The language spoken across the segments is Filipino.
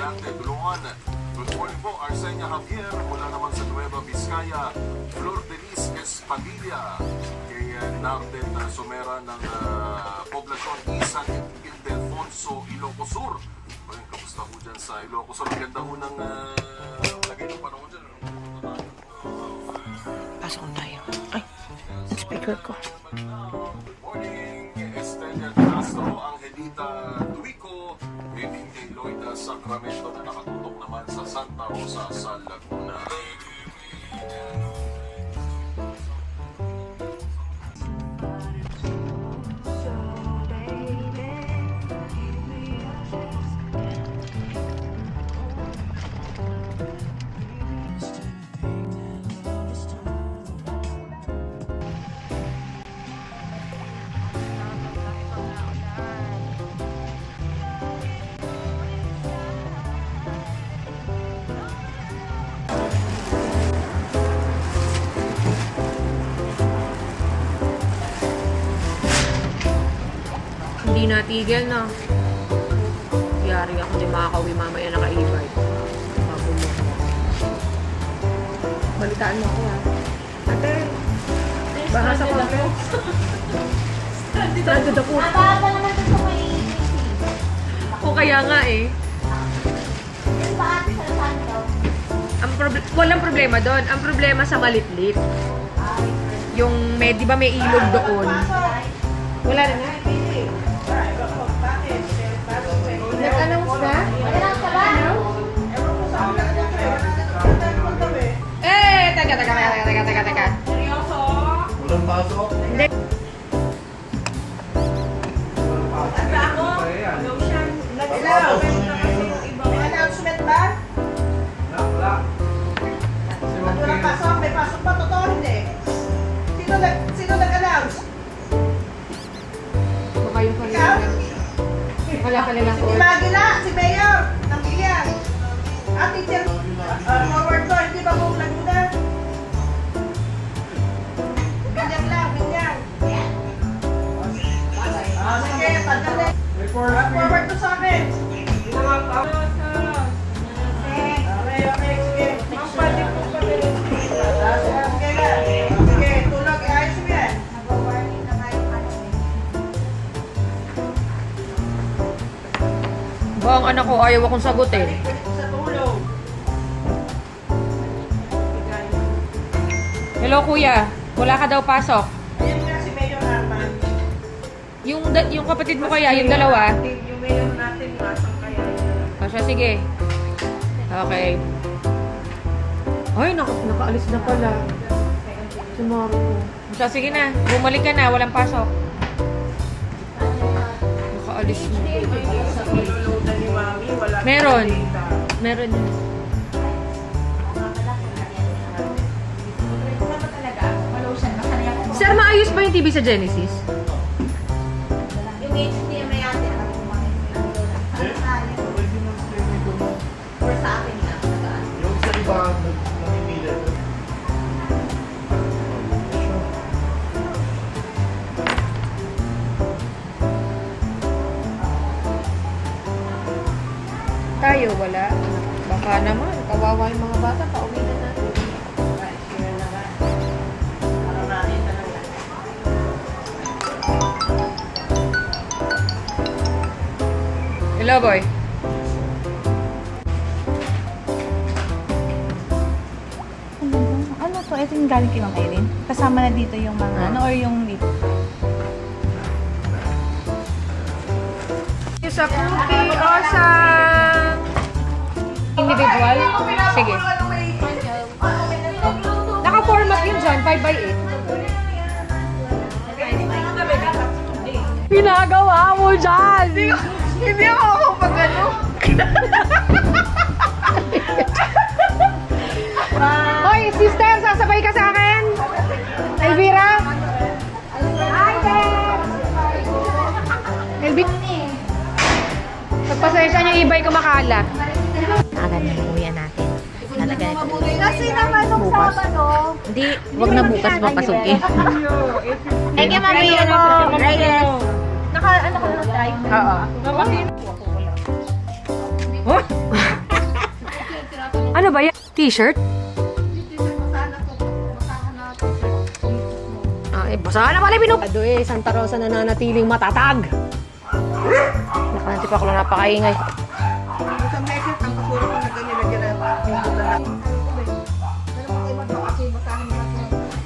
Estudiante, Dulungan. Good morning po, Arsenia Javier, mula naman sa Nueva Vizcaya. Flor de Lis Espadilla, kay Narden Somera ng Poblacion Isan Ildefonso, Ilocos Sur. Ay, kamusta po dyan sa Ilocos Sur? Ang ganda po ng lagay ng panahon dyan. Pasok na tayo. Ay, ang speaker ko. Good morning, Estella Castro, Angelita Duico, Edin kay Lloyd Sacramento na nakatutok naman sa Santa Rosa sa Laguna. Hindi natigil na. Yari ako di makakauwi mamaya naka-e-bike. Balitaan mo ako ha. Ate, baha sa komplex. Stranded ako. Mababa naman ito may O kaya nga eh. yung ba ate sa Santo? Walang problema doon. Ang problema sa Malitlit. Yung may, di ba may ilog doon? Wala na nga. Nag-announce na? Nag-announce ka ba? Eh, teka. Seryoso? Walang pasok? Hindi. Ano ako? Lotion? Nag-ilaw? May announcement ba? Wala. At walang pasok? May pasok ba? Totoo hindi? Sino nag-announce? Baka yung Ikaw? Wala ka lang Si Magila, si Mayor, ng Bilian. At teacher, forward to, hindi ba buong Laguna? Bilyang lang, bilyang. Sige, pagdali. Forward to sa akin. Okay, sige. Sige, tulog, ayos mo yan. Ba, ang anak ko ayaw akong sagutin. Sa tulog. Hello kuya, wala ka daw pasok. Ayun nga si Mayor Arman. Yung kapatid mo kaya, yung dalawa? Yung Mayor natin, nasaan kaya? O siya, sige. Okay. Ay, nakaalis na pala. Sumaro ko. Siya, sige na. Bumalik ka na, walang pasok. Nakaalis na. Meron. Meron yun. Sir, maayos ba yung TV sa Genesis? Yung HDMI ate, or sa akin na. Yung sa iba, namimili. Tayo, wala. Baka naman, kawawa yung mga bata, pauwi na natin. Hello, boy. Ano to? Ito yung galing kay Ma'am Erin. Kasama na dito yung mga ano or yung dito. Sa cookie o sa individual? Sige. Naka-format yun dyan, 5x8. Pinagawa mo dyan! Hindi ako pag-ano. Hoy, sister, sasabay ka sa akin? Elvira? Hi, there! Elvira? Pagpasensya niyo, iba'y kumakalat. Agad na uwi natin. Talaga ito. Kasi naman nung Sabado. Hindi, wag na bukas mapasukin. Thank you, Mami. Reyes. Ano ka na drive? Oo. Oh! Ano ba yan? T-shirt? Basahan na pala Ado Santa Rosa nananatiling matatag. Nakanti pa ko lang napakaingay. Sa message, ang kasura ko na ganyan na ganyan.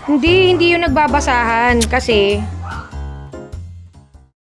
Hindi yung nagbabasahan kasi